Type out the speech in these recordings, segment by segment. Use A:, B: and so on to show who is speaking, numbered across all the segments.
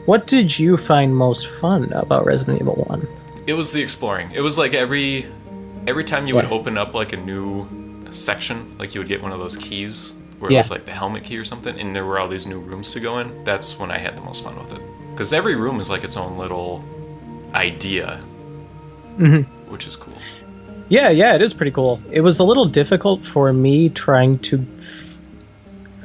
A: What did you find most fun about Resident Evil 1?
B: It was the exploring. It was like every time you would
A: Yeah.
B: open up like a new section, like you would get one of those keys where it
A: Yeah.
B: was like the helmet key or something, and there were all these new rooms to go in. That's when I had the most fun with it. Because every room is like its own little idea, which is cool.
A: Yeah, it is pretty cool. It was a little difficult for me trying to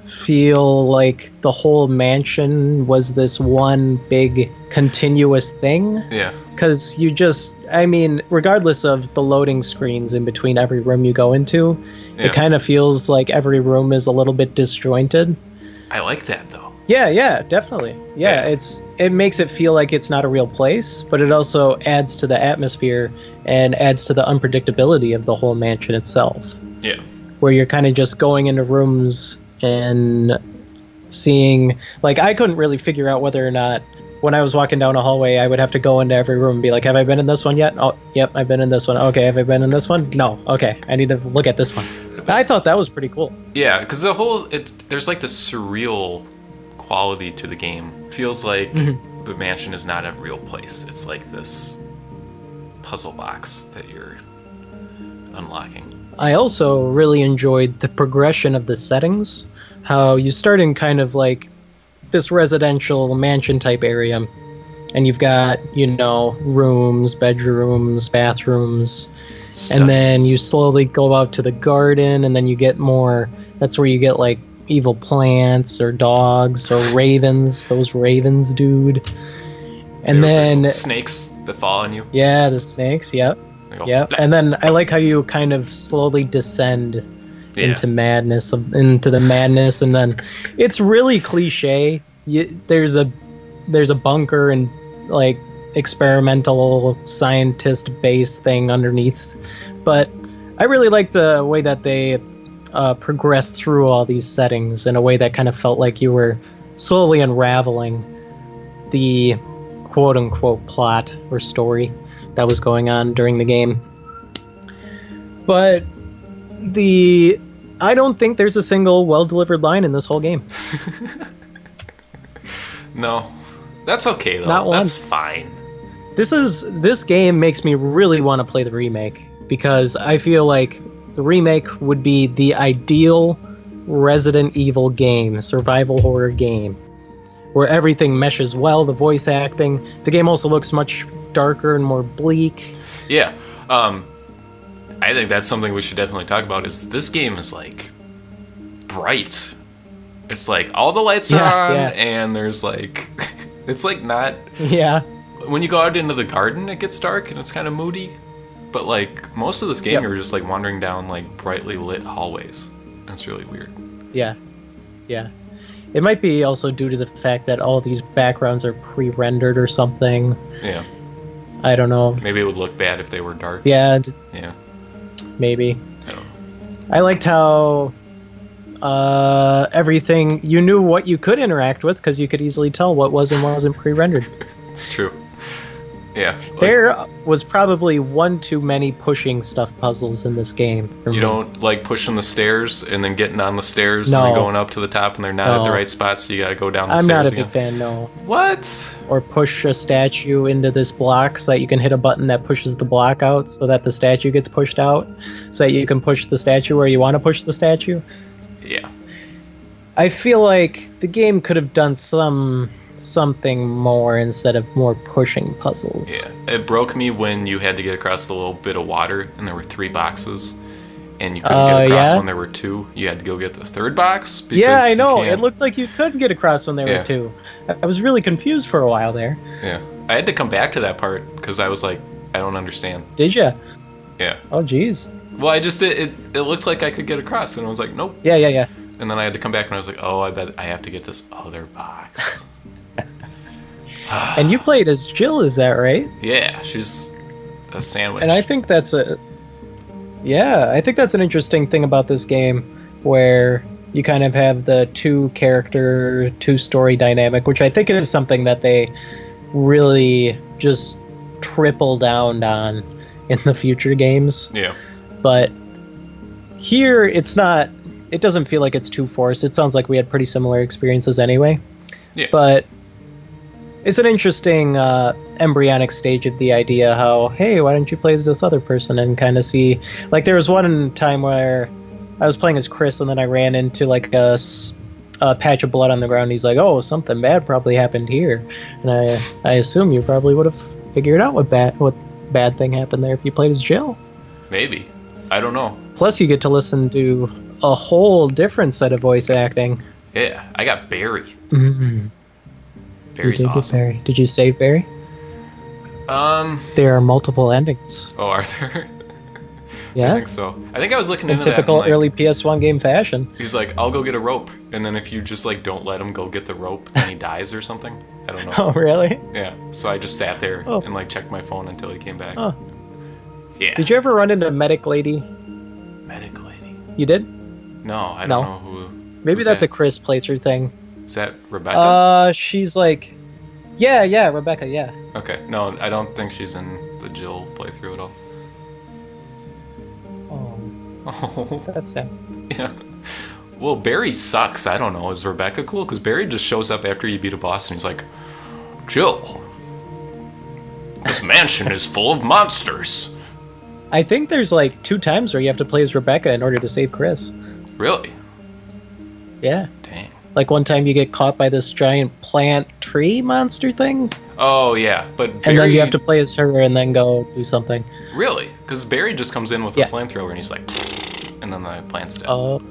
A: feel like the whole mansion was this one big continuous thing.
B: Yeah.
A: Because regardless of the loading screens in between every room you go into,
B: Yeah.
A: it kind of feels like every room is a little bit disjointed.
B: I like that though.
A: Yeah, definitely. Yeah, it makes it feel like it's not a real place, but it also adds to the atmosphere and adds to the unpredictability of the whole mansion itself.
B: Yeah.
A: Where you're kind of just going into rooms and seeing, like, I couldn't really figure out whether or not when I was walking down a hallway I would have to go into every room and be like, have I been in this one yet? Oh, yep, I've been in this one. Okay, have I been in this one? No. Okay, I need to look at this one. I thought that was pretty cool.
B: Yeah, because there's like this surreal quality to the game. It feels like the mansion is not a real place. It's like this puzzle box that you're unlocking.
A: I also really enjoyed the progression of the settings. How you start in kind of like this residential mansion type area, and you've got, rooms, bedrooms, bathrooms, and then you slowly go out to the garden, and then you get more. That's where you get like evil plants or dogs or ravens. Those ravens, dude. And then
B: snakes that fall on you.
A: Yeah, the snakes. Yep.
B: Yep.
A: And then I like how you kind of slowly descend into madness, and then it's really cliche. There's a bunker and like experimental scientist base thing underneath, but I really like the way that they progressed through all these settings in a way that kind of felt like you were slowly unraveling the quote-unquote plot or story that was going on during the game. But I don't think there's a single well-delivered line in this whole game.
B: No. That's okay, though.
A: Not one.
B: That's fine.
A: This game makes me really want to play the remake, because I feel like the remake would be the ideal Resident Evil game, survival horror game, where everything meshes well, the voice acting. The game also looks much darker and more bleak.
B: Yeah. I think that's something we should definitely talk about, is this game is, like, bright. It's like, all the lights are on, and there's, like... it's, like, not...
A: Yeah.
B: When you go out into the garden, it gets dark, and it's kind of moody. But, like, most of this game, you're just, like, wandering down, like, brightly lit hallways. And it's really weird.
A: Yeah. It might be also due to the fact that all these backgrounds are pre-rendered or something.
B: Yeah.
A: I don't know.
B: Maybe it would look bad if they were dark.
A: Yeah.
B: Yeah.
A: Maybe.
B: I don't know.
A: I liked how everything, you knew what you could interact with, because you could easily tell what was and wasn't pre-rendered.
B: It's true. Yeah.
A: There was probably one too many pushing stuff puzzles in this game.
B: You don't like pushing the stairs and then getting on the stairs and then going up to the top and they're not at the right spot, so you gotta go down the stairs
A: I'm not a
B: again.
A: big fan, no.
B: What?
A: Or push a statue into this block so that you can hit a button that pushes the block out so that the statue gets pushed out, so that you can push the statue where you want to push the statue.
B: Yeah.
A: I feel like the game could have done something more instead of more pushing puzzles.
B: Yeah, it broke me when you had to get across the little bit of water and there were 3 boxes and you couldn't get across when there were 2. You had to go get the 3rd box because
A: yeah, I know. It looked like you couldn't get across when there were 2. I was really confused for a while there.
B: Yeah, I had to come back to that part because I was like, I don't understand.
A: Did you?
B: Yeah.
A: Oh, geez.
B: Well, I just it looked like I could get across and I was like, nope.
A: Yeah.
B: And then I had to come back and I was like, oh, I bet I have to get this other box.
A: And you played as Jill, is that right?
B: Yeah, she's a sandwich.
A: And I think that's an interesting thing about this game, where you kind of have the 2-character, 2-story dynamic, which I think is something that they really just triple down on in the future games.
B: Yeah.
A: But here, it doesn't feel like it's too forced. It sounds like we had pretty similar experiences anyway.
B: Yeah.
A: But It's an interesting embryonic stage of the idea how, hey, why don't you play as this other person and kind of see... Like, there was one time where I was playing as Chris, and then I ran into, like, a patch of blood on the ground. He's like, oh, something bad probably happened here. And I assume you probably would have figured out what bad thing happened there if you played as Jill.
B: Maybe. I don't know.
A: Plus, you get to listen to a whole different set of voice acting.
B: Yeah, I got Barry.
A: Mm-hmm.
B: Barry's awesome.
A: Barry. Did you save Barry? There are multiple endings.
B: Oh, are there?
A: Yeah.
B: I think so. I think I was looking into
A: typical
B: that. In,
A: early PS1 game fashion.
B: He's like, I'll go get a rope. And then if you just, like, don't let him go get the rope, then he dies or something. I don't know.
A: Oh, really?
B: Yeah. So I just sat there and, like, checked my phone until he came back.
A: Oh.
B: Yeah.
A: Did you ever run into Medic Lady?
B: Medic Lady?
A: You did?
B: No, I don't know who...
A: Maybe that's a Chris playthrough thing.
B: Is that Rebecca?
A: She's like... Yeah, Rebecca, yeah.
B: Okay. No, I don't think she's in the Jill playthrough at all. Oh.
A: That's sad.
B: Yeah. Well, Barry sucks. I don't know. Is Rebecca cool? Because Barry just shows up after you beat a boss and he's like, Jill, this mansion is full of monsters.
A: I think there's like 2 times where you have to play as Rebecca in order to save Chris.
B: Really?
A: Yeah.
B: Dang.
A: Like one time you get caught by this giant plant tree monster thing.
B: Oh, yeah. But Barry...
A: And then you have to play as her and then go do something.
B: Really? Because Barry just comes in with a flamethrower and he's like... And then the plant's dead.
A: Oh.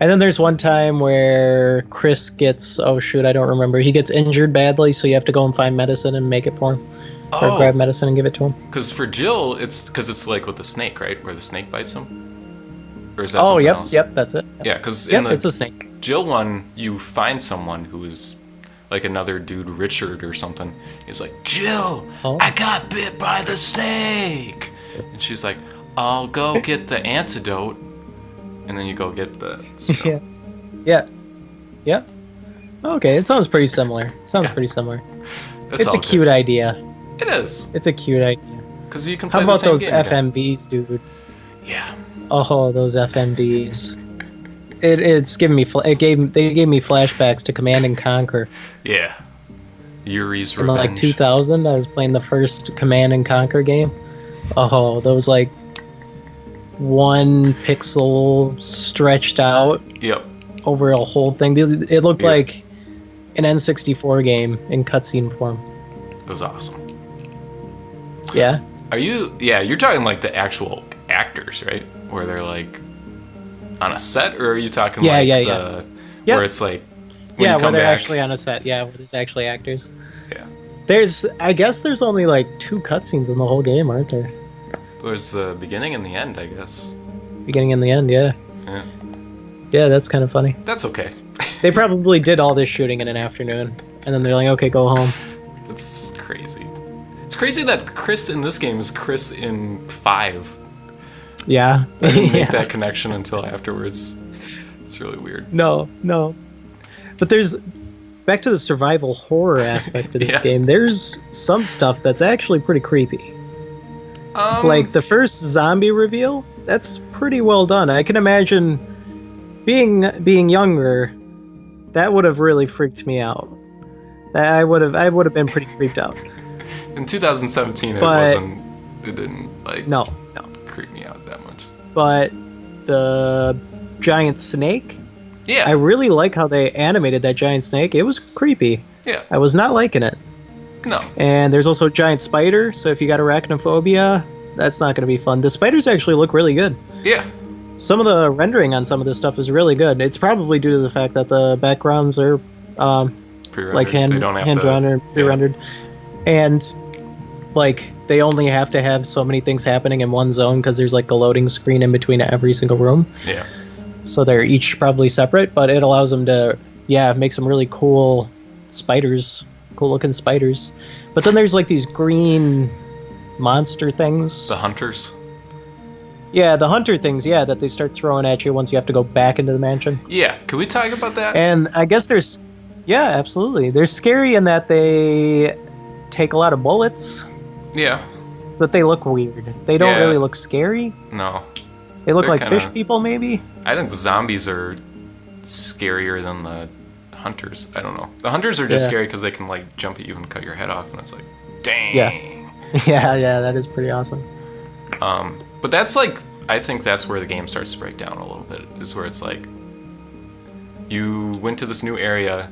A: And then there's one time where Chris gets... Oh, shoot, I don't remember. He gets injured badly, so you have to go and find medicine and make it for him.
B: Oh.
A: Or grab medicine and give it to him.
B: Because for Jill, it's like with the snake, right? Where the snake bites him? Or is that something else?
A: Yep, that's it.
B: Yep. Yeah, because
A: it's a snake.
B: Jill one, you find someone who is like another dude, Richard or something. He's like, Jill, I got bit by the snake. And she's like, I'll go get the antidote. And then you go get the...
A: Yeah. Okay, it sounds pretty similar. Pretty similar. It's a cute idea.
B: It is.
A: It's a cute idea.
B: Because you can play
A: How about
B: the same
A: those
B: game
A: FMVs, dude?
B: Yeah.
A: Oh, those FMVs. It's giving me they gave me flashbacks to Command and Conquer.
B: Yeah. Yuri's
A: in
B: Revenge.
A: like 2000, I was playing the first Command and Conquer game. Oh, those like 1 pixel stretched out.
B: Yep.
A: Over a whole thing. It looked like an N64 game in cutscene form.
B: It was awesome.
A: Yeah.
B: You're talking like the actual actors, right? Where they're like on a set, or are you talking where it's like
A: where they're actually on a set, where there's actually actors.
B: Yeah.
A: I guess there's only like 2 cutscenes in the whole game, aren't there?
B: There's the beginning and the end, I guess.
A: Beginning and the end, yeah.
B: Yeah.
A: Yeah, that's kind of funny.
B: That's okay.
A: They probably did all this shooting in an afternoon, and then they're like, okay, go home.
B: That's crazy. It's crazy that Chris in this game is Chris in 5.
A: Yeah.
B: I didn't make that connection until afterwards. It's really weird.
A: No. But there's... Back to the survival horror aspect of this game, there's some stuff that's actually pretty creepy. Like, the first zombie reveal, that's pretty well done. I can imagine being younger, that would have really freaked me out. I would have been pretty creeped out.
B: In 2017, it didn't like creep me out that much.
A: But the giant snake,
B: I
A: really like how they animated that giant snake. It was creepy.
B: Yeah.
A: I was not liking it.
B: No.
A: And there's also a giant spider, so if you got arachnophobia, that's not going to be fun. The spiders actually look really good.
B: Yeah.
A: Some of the rendering on some of this stuff is really good. It's probably due to the fact that the backgrounds are like hand-drawn or pre-rendered. And like they only have to have so many things happening in one zone because there's like a loading screen in between every single room.
B: Yeah.
A: So they're each probably separate, but it allows them to make some really cool spiders, cool-looking spiders. But then there's like these green monster things.
B: The hunters?
A: Yeah, the hunter things, that they start throwing at you once you have to go back into the mansion.
B: Yeah, can we talk about that?
A: And I guess absolutely. They're scary in that they take a lot of bullets.
B: Yeah.
A: But they look weird. They don't really look scary.
B: No.
A: They look like fish people, maybe?
B: I think the zombies are scarier than the hunters. I don't know. The hunters are just
A: Yeah.
B: scary because they can like jump at you and cut your head off, and it's like, dang.
A: Yeah. Yeah, that is pretty awesome.
B: But that's like, I think that's where the game starts to break down a little bit. Is where it's like, you went to this new area,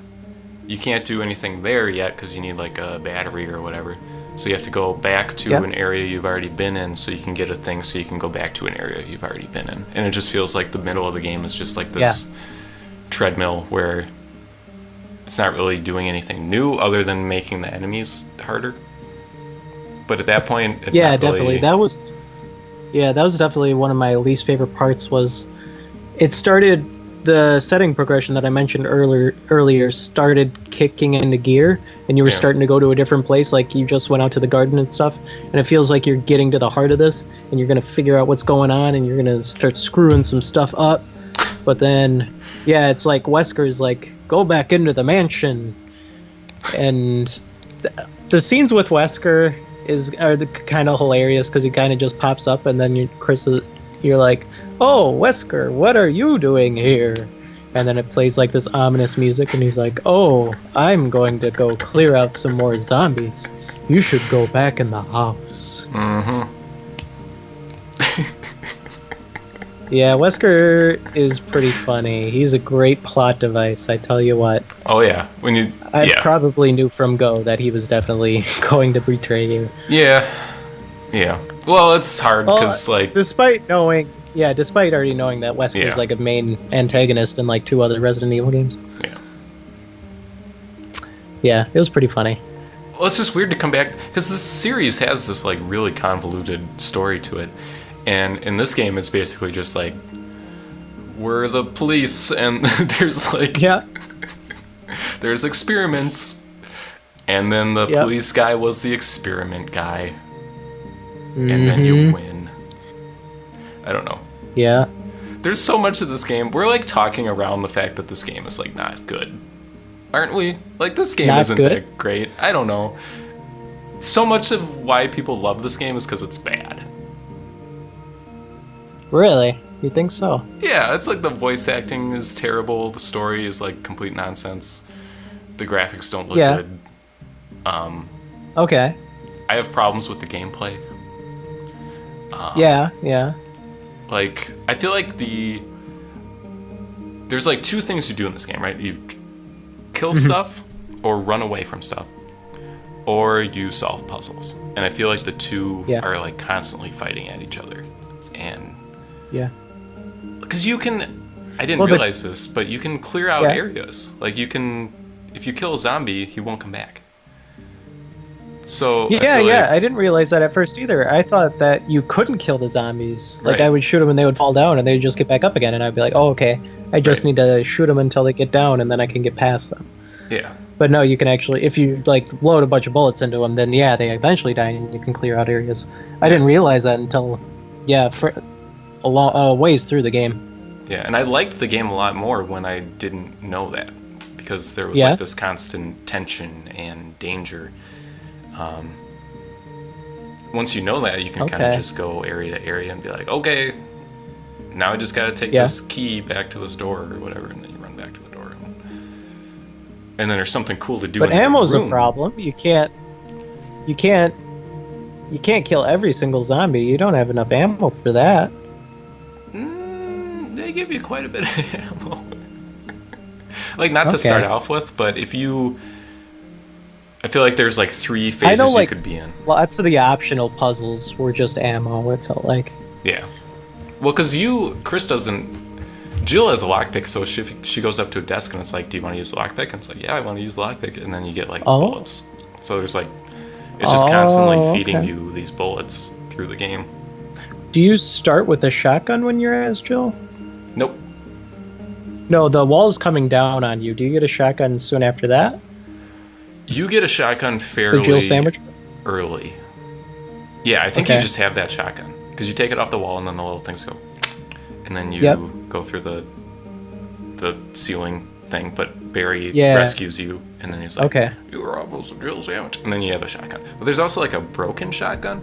B: you can't do anything there yet because you need like a battery or whatever. So you have to go back to an area you've already been in so you can get a thing so you can go back to an area you've already been in. And it just feels like the middle of the game is just like this treadmill where it's not really doing anything new other than making the enemies harder. But at that point, it's not
A: definitely.
B: really...
A: That was definitely one of my least favorite parts. Was it started the setting progression that I mentioned earlier started kicking into gear, and you were starting to go to a different place. Like you just went out to the garden and stuff, and it feels like you're getting to the heart of this, and you're gonna figure out what's going on, and you're gonna start screwing some stuff up. But then, it's like Wesker's like, go back into the mansion, and the scenes with Wesker are the kind of hilarious because he kind of just pops up, and then you're like, oh, Wesker, what are you doing here? And then it plays like this ominous music, and he's like, oh, I'm going to go clear out some more zombies. You should go back in the house.
B: Mm-hmm.
A: Yeah, Wesker is pretty funny. He's a great plot device, I tell you what.
B: Oh, yeah.
A: I probably knew from go that he was definitely going to betray you.
B: Yeah. Yeah. Well, it's hard because,
A: despite already knowing that Wesker's like a main antagonist in like 2 other Resident Evil games.
B: Yeah.
A: Yeah, it was pretty funny.
B: Well, it's just weird to come back because this series has this like really convoluted story to it. And in this game, it's basically just like, we're the police, and there's like...
A: Yeah.
B: There's experiments, and then the police guy was the experiment guy. And then you win. I don't know.
A: Yeah.
B: There's so much of this game. We're like talking around the fact that this game is like not good. Aren't we? Like, this game isn't that great. I don't know. So much of why people love this game is because it's bad.
A: Really? You think so?
B: Yeah, it's like the voice acting is terrible, the story is like complete nonsense, the graphics don't look good.
A: Okay.
B: I have problems with the gameplay.
A: Yeah.
B: Like, I feel like there's like 2 things you do in this game, right? You kill stuff, or run away from stuff, or you solve puzzles. And I feel like the 2 are like constantly fighting at each other. And because you can, I didn't realize this, but you can clear out areas. Like you can, if you kill a zombie, he won't come back. So
A: I didn't realize that at first either. I thought that you couldn't kill the zombies. Like I would shoot them and they would fall down, and they'd just get back up again, and I'd be like, oh, okay, I just need to shoot them until they get down, and then I can get past them. Yeah. But no, you can actually, if you like load a bunch of bullets into them, then they eventually die, and you can clear out areas. I didn't realize that until for a long ways through the game.
B: Yeah, and I liked the game a lot more when I didn't know that, because there was like this constant tension and danger. Once you know that, you can kind of just go area to area and be like, okay, now I just gotta take this key back to this door or whatever, and then you run back to the door. And then there's something cool to do.
A: But ammo's a problem. You can't kill every single zombie. You don't have enough ammo for that.
B: They give you quite a bit of ammo. Like, not to start off with, but if you... I feel like there's like 3 phases you could be in.
A: Lots of the optional puzzles were just ammo, it felt like. Yeah.
B: Well, because Chris doesn't... Jill has a lockpick, so she goes up to a desk and it's like, do you want to use the lockpick? And it's like, yeah, I want to use the lockpick. And then you get like bullets. So there's like... It's just constantly feeding you these bullets through the game.
A: Do you start with a shotgun when you're as Jill?
B: Nope.
A: No, the wall's coming down on you. Do you get a shotgun soon after that?
B: You get a shotgun fairly
A: the Jill sandwich?
B: Early. Yeah, I think you just have that shotgun. Because you take it off the wall and then the little things go. And then you go through the ceiling thing, but Barry rescues you, and then he's like, you were almost a Jill sandwich. And then you have a shotgun. But there's also like a broken shotgun.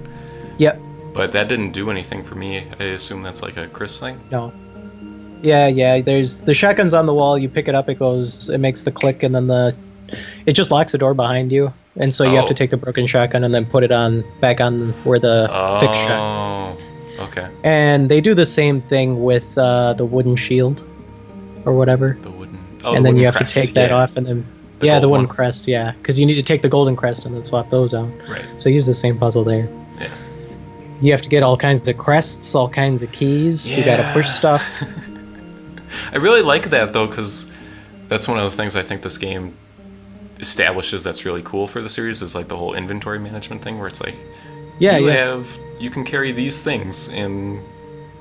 A: Yep.
B: But that didn't do anything for me. I assume that's like a Chris thing?
A: No. Yeah. There's the shotgun's on the wall. You pick it up, it makes the click, and then it just locks the door behind you. And so you have to take the broken shotgun and then put it back on where the fixed shotgun is.
B: Okay.
A: And they do the same thing with the wooden shield, or whatever.
B: The wooden.
A: And then you have to take that off, and then the wooden crest, because you need to take the golden crest and then swap those out.
B: Right.
A: So use the same puzzle there.
B: Yeah.
A: You have to get all kinds of crests, all kinds of keys. You got to push stuff.
B: I really like that though, because that's one of the things I think this game establishes that's really cool for the series is like the whole inventory management thing, where it's like, you can carry these things, and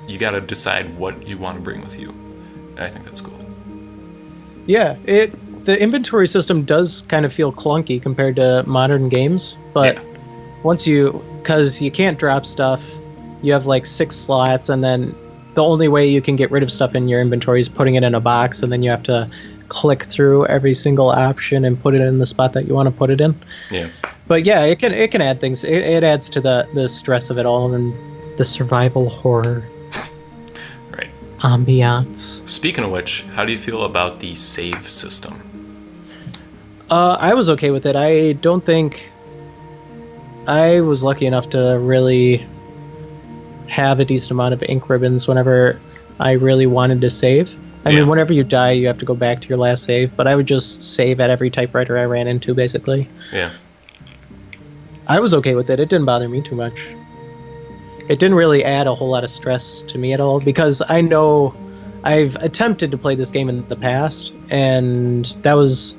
B: you got to decide what you want to bring with you. And I think that's cool.
A: Yeah, the inventory system does kind of feel clunky compared to modern games, but because you can't drop stuff, you have like 6 slots, and then the only way you can get rid of stuff in your inventory is putting it in a box, and then you have to click through every single option and put it in the spot that you want to put it in.
B: Yeah.
A: But yeah, it can add things. It adds to the stress of it all and the survival horror.
B: Right.
A: Ambiance.
B: Speaking of which, how do you feel about the save system?
A: I was okay with it. I don't think I was lucky enough to really have a decent amount of ink ribbons whenever I really wanted to save. I mean, whenever you die, you have to go back to your last save, but I would just save at every typewriter I ran into, basically.
B: Yeah.
A: I was okay with it. It didn't bother me too much. It didn't really add a whole lot of stress to me at all, because I know I've attempted to play this game in the past, and that was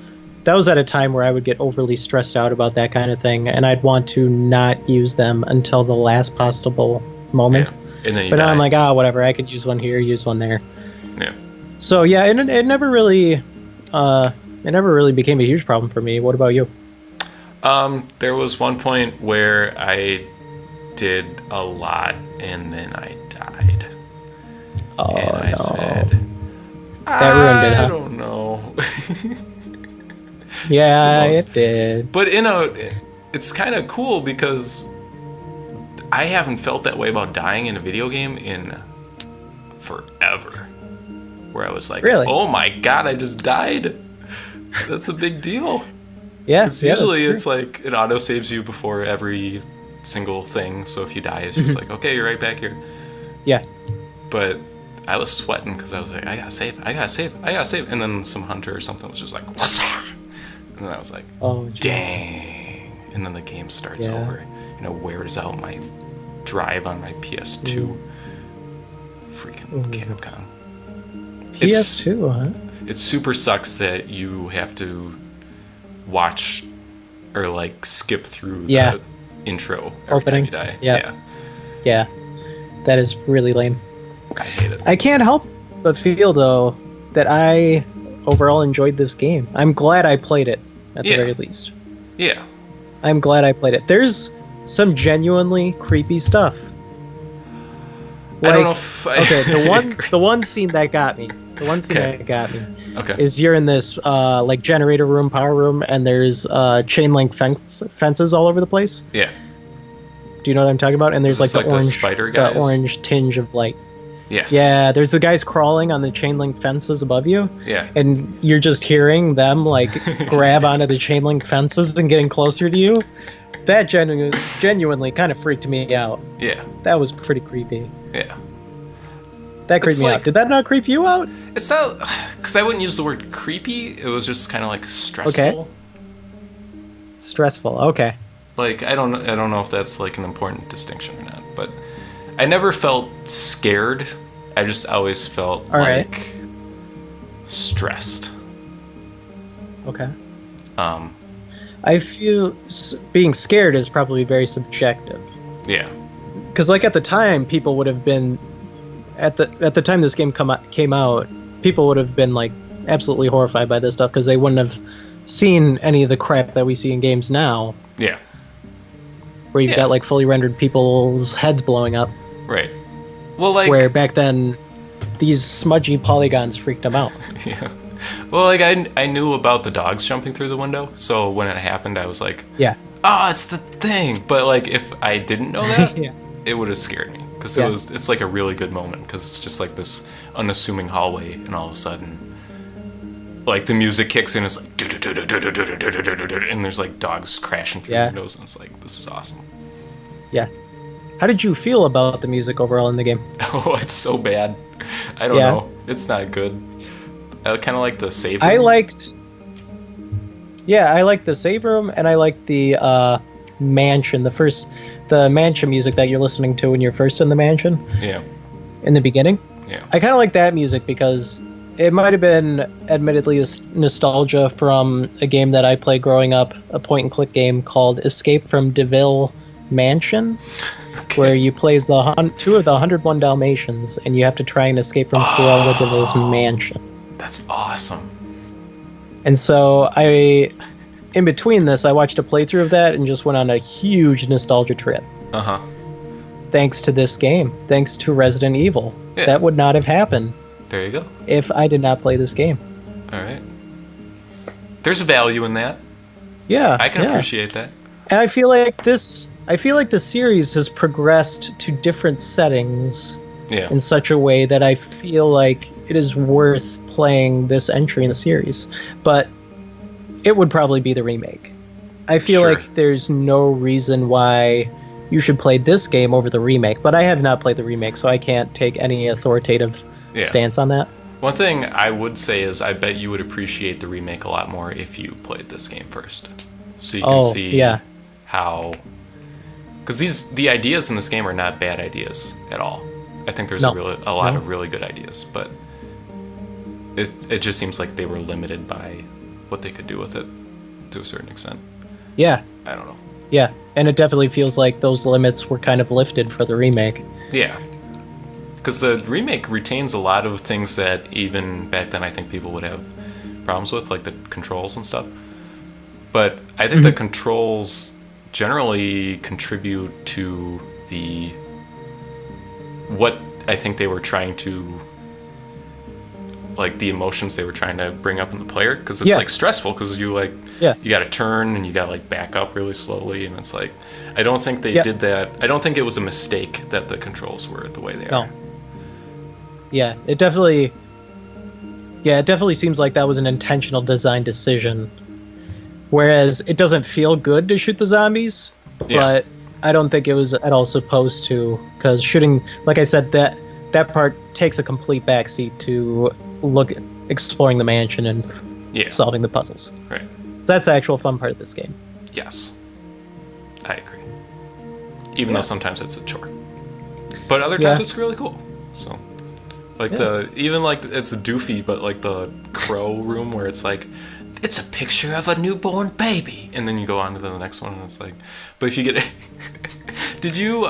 A: at a time where I would get overly stressed out about that kind of thing, and I'd want to not use them until the last possible moment.
B: Yeah. And then
A: but now I'm like, whatever, I can use one here, use one there.
B: Yeah.
A: So yeah, it never really became a huge problem for me. What about you?
B: There was one point where I did a lot and then I died.
A: Oh,
B: and I said,
A: that ruined it, huh?
B: I don't know.
A: Yeah, it did.
B: But it's kind of cool because I haven't felt that way about dying in a video game in forever. Where I was like,
A: really?
B: Oh my god, I just died. That's a big deal.
A: Yeah.
B: Because usually it's like it auto saves you before every single thing. So if you die, it's just like, okay, you're right back here.
A: Yeah.
B: But I was sweating because I was like, I gotta save. And then some hunter or something was just like, what's that? And then I was like,
A: oh, geez.
B: Dang. And then the game starts over. Wears out my drive on my PS2. Freaking Capcom.
A: PS2, huh?
B: It super sucks that you have to watch or like skip through the intro every time you die. Yeah. That is really lame. I hate it.
A: I can't help but feel though that I overall enjoyed this game. I'm glad I played it at the very least.
B: Yeah.
A: I'm glad I played it. There's some genuinely creepy stuff.
B: I don't know if
A: the one scene that got me. Is you're in this like generator room, power room, and there's chain link fences all over the place.
B: Yeah.
A: Do you know what I'm talking about? And there's like the orange
B: spider guys?
A: The orange tinge of light.
B: Yes.
A: Yeah, there's the guys crawling on the chain link fences above you.
B: Yeah.
A: And you're just hearing them like grab onto the chain link fences and getting closer to you. That genuinely kind of freaked me out.
B: Yeah.
A: That was pretty creepy.
B: Yeah.
A: That creeped me out. Did that not creep you out?
B: It's not, because I wouldn't use the word creepy. It was just kind of like stressful.
A: Okay. Stressful. Okay.
B: Like I don't know if that's like an important distinction or not, but I never felt scared. I just always felt stressed.
A: Okay. I feel being scared is probably very subjective.
B: Yeah.
A: Because like at the time, people would have been at the time this game came out, people would have been like absolutely horrified by this stuff because they wouldn't have seen any of the crap that we see in games now.
B: Yeah.
A: Where you've got like fully rendered people's heads blowing up.
B: Right. Well, like
A: where back then, these smudgy polygons freaked them out.
B: Yeah. Well, like I knew about the dogs jumping through the window, so when it happened, I was like,
A: yeah.
B: Oh, it's the thing. But like if I didn't know that, it would have scared me. because it's like a really good moment because it's just like this unassuming hallway, and all of a sudden, like the music kicks in, it's like, and there's like dogs crashing through windows, and it's like, this is awesome.
A: Yeah. How did you feel about the music overall in the game?
B: Oh, it's so bad. I don't know. It's not good. I kind of like the save room.
A: I liked the save room, and I liked the mansion. The mansion music that you're listening to when you're first in the mansion.
B: Yeah.
A: In the beginning.
B: Yeah.
A: I kind of like that music because it might have been admittedly nostalgia from a game that I played growing up, a point-and-click game called Escape from DeVille Mansion. Okay. Where you play as two of the 101 Dalmatians, and you have to try and escape from Cruella DeVille's mansion.
B: That's awesome.
A: And so in between this, I watched a playthrough of that and just went on a huge nostalgia trip.
B: Uh-huh.
A: Thanks to this game. Thanks to Resident Evil. Yeah. That would not have happened.
B: There you go.
A: If I did not play this game.
B: All right. There's value in that.
A: Yeah.
B: I can appreciate that.
A: And I feel like the series has progressed to different settings in such a way that I feel like it is worth playing this entry in the series. But it would probably be the remake. I feel like there's no reason why you should play this game over the remake, but I have not played the remake, so I can't take any authoritative stance on that.
B: One thing I would say is I bet you would appreciate the remake a lot more if you played this game first. So you can see how... Because the ideas in this game are not bad ideas at all. I think there's a lot of really good ideas, but it just seems like they were limited by what they could do with it to a certain extent.
A: Yeah.
B: I don't know.
A: Yeah, and it definitely feels like those limits were kind of lifted for the remake. Yeah.
B: Because the remake retains a lot of things that even back then I think people would have problems with, like the controls and stuff. But I think the controls generally contribute to what I think they were trying to, like the emotions they were trying to bring up in the player, because it's like stressful because you you got to turn and you got to like back up really slowly, and it's like I don't think they did that. I don't think it was a mistake that the controls were the way they are.
A: Yeah, it definitely seems like that was an intentional design decision. Whereas it doesn't feel good to shoot the zombies, but I don't think it was at all supposed to, because shooting, like I said, that part takes a complete backseat to exploring the mansion and solving the puzzles.
B: Right.
A: So that's the actual fun part of this game.
B: Yes, I agree. Even though sometimes it's a chore, but other times it's really cool. So, like it's doofy, but like the crow room where it's like, it's a picture of a newborn baby, and then you go on to the next one, and it's like, but if you get, did you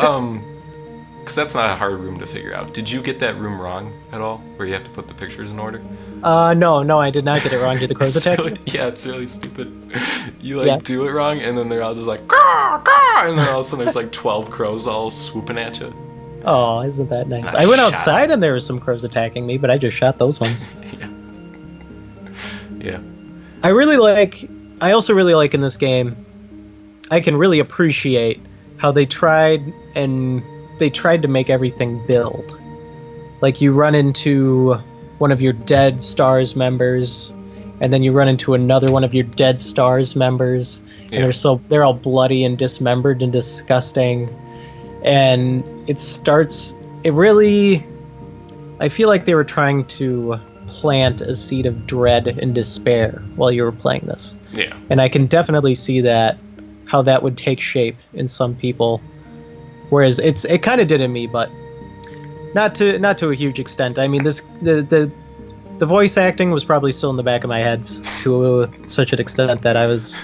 B: because that's not a hard room to figure out. Did you get that room wrong at all, where you have to put the pictures in order?
A: No, I did not get it wrong. Did the crows attack you?
B: Yeah, it's really stupid. You do it wrong, and then they're all just like, caw, caw, and then all of a sudden there's like 12 crows all swooping at you.
A: Oh, isn't that nice? I went outside and there were some crows attacking me, but I just shot those ones.
B: Yeah.
A: I also really like in this game, I can really appreciate how they tried to make everything build. Like you run into one of your Dead Stars members, and then you run into another one of your Dead Stars members, and they're all bloody and dismembered and disgusting. And I feel like they were trying to plant a seed of dread and despair while you were playing this.
B: Yeah.
A: And I can definitely see how that would take shape in some people. Whereas it kind of did in me, but not to a huge extent. I mean, the voice acting was probably still in the back of my head to such an extent that I was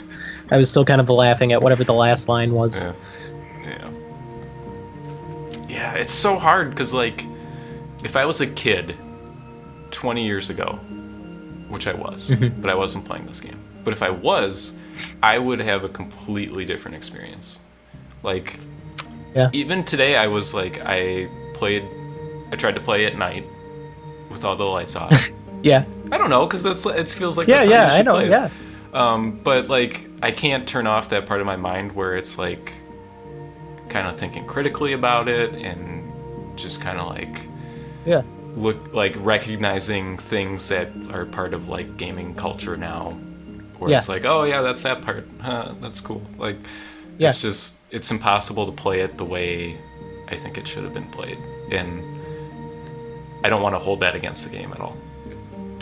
A: still kind of laughing at whatever the last line was.
B: Yeah, it's so hard because, like, if I was a kid 20 years ago, which I was, but I wasn't playing this game. But if I was, I would have a completely different experience. Like, even today, I was like, I tried to play at night with all the lights off. I don't know, because it feels like that's how you should play it. But like, I can't turn off that part of my mind where it's like kind of thinking critically about it and just kind of like
A: Yeah.
B: look like recognizing things that are part of like gaming culture now, where
A: Yeah.
B: it's like, oh yeah, that's that part, that's cool. Like,
A: Yeah.
B: it's impossible to play it the way I think it should have been played, and I don't want to hold that against the game at all.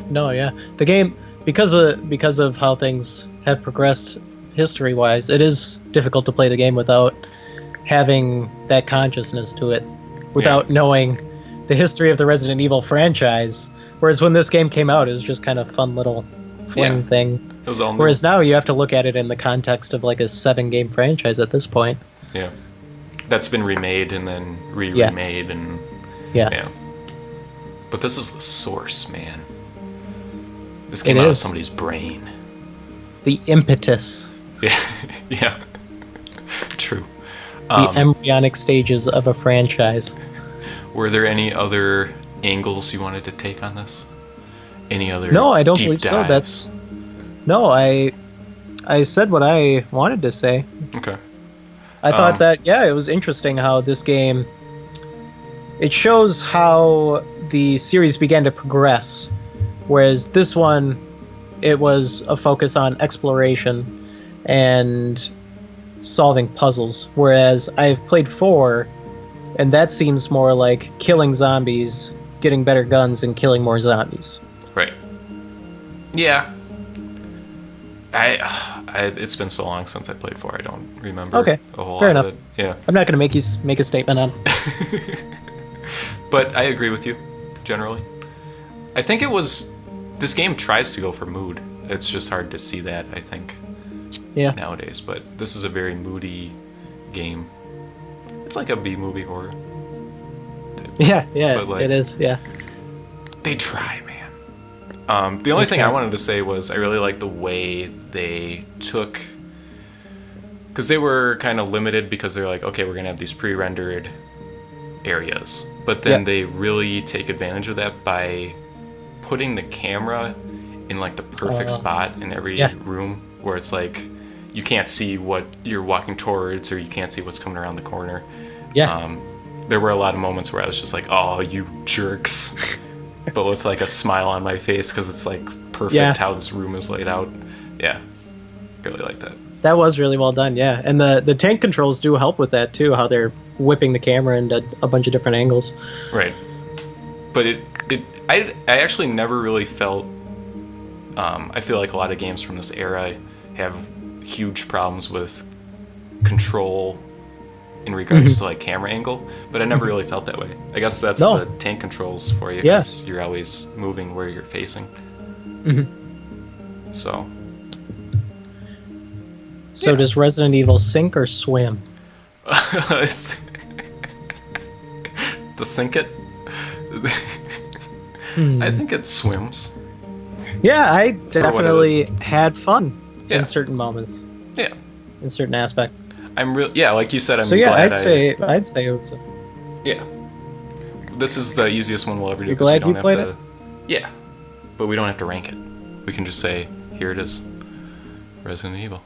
A: No, yeah. The game, because of how things have progressed history-wise, it is difficult to play the game without having that consciousness to it, without knowing the history of the Resident Evil franchise. Whereas when this game came out, it was just kind of fun little fling thing.
B: It was all new.
A: Whereas now you have to look at it in the context of like a 7-game franchise at this point.
B: Yeah. That's been remade and then remade and
A: Yeah.
B: But this is the source, man. This came out of somebody's brain.
A: The impetus.
B: Yeah. True.
A: The embryonic stages of a franchise.
B: Were there any other angles you wanted to take on this? Any other
A: No, I don't
B: deep
A: believe so.
B: dives?
A: No, I said what I wanted to say.
B: Okay.
A: I thought that, it was interesting how this game, it shows how the series began to progress. Whereas this one, it was a focus on exploration and solving puzzles. Whereas I've played 4, and that seems more like killing zombies, getting better guns, and killing more zombies.
B: Right. Yeah. It's been so long since I played 4, I don't remember a whole
A: fair
B: lot
A: enough.
B: of it. Yeah.
A: I'm not going to make you make a statement on it.
B: But I agree with you, generally. I think this game tries to go for mood. It's just hard to see that, I think, nowadays. But this is a very moody game. It's like a B-movie horror.
A: Yeah,
B: but like,
A: it is, yeah.
B: They try, man. The only thing I wanted to say was I really like the way they took... Because they were kind of limited because they're like, okay, we're going to have these pre-rendered areas. But then they really take advantage of that by putting the camera in like the perfect spot in every room, where it's like you can't see what you're walking towards, or you can't see what's coming around the corner. There were a lot of moments where I was just like, oh, you jerks, but with like a smile on my face because it's like perfect how this room is laid out. I really like that. That
A: was really well done, and the tank controls do help with that too, how they're whipping the camera into a bunch of different angles.
B: Right. But I actually never really felt... I feel like a lot of games from this era have huge problems with control in regards to like camera angle, but I never really felt that way. I guess that's the tank controls for you, because you're always moving where you're facing. So
A: does Resident Evil sink or swim?
B: The sink it? I think it swims.
A: Yeah, I definitely had fun in certain moments.
B: Yeah.
A: In certain aspects.
B: I'm real. Yeah, like you said, I'm
A: glad.
B: I'd
A: say it was.
B: Yeah. This is the easiest one we'll ever do.
A: You're glad you played it?
B: Yeah, but we don't have to rank it. We can just say, here it is, Resident Evil.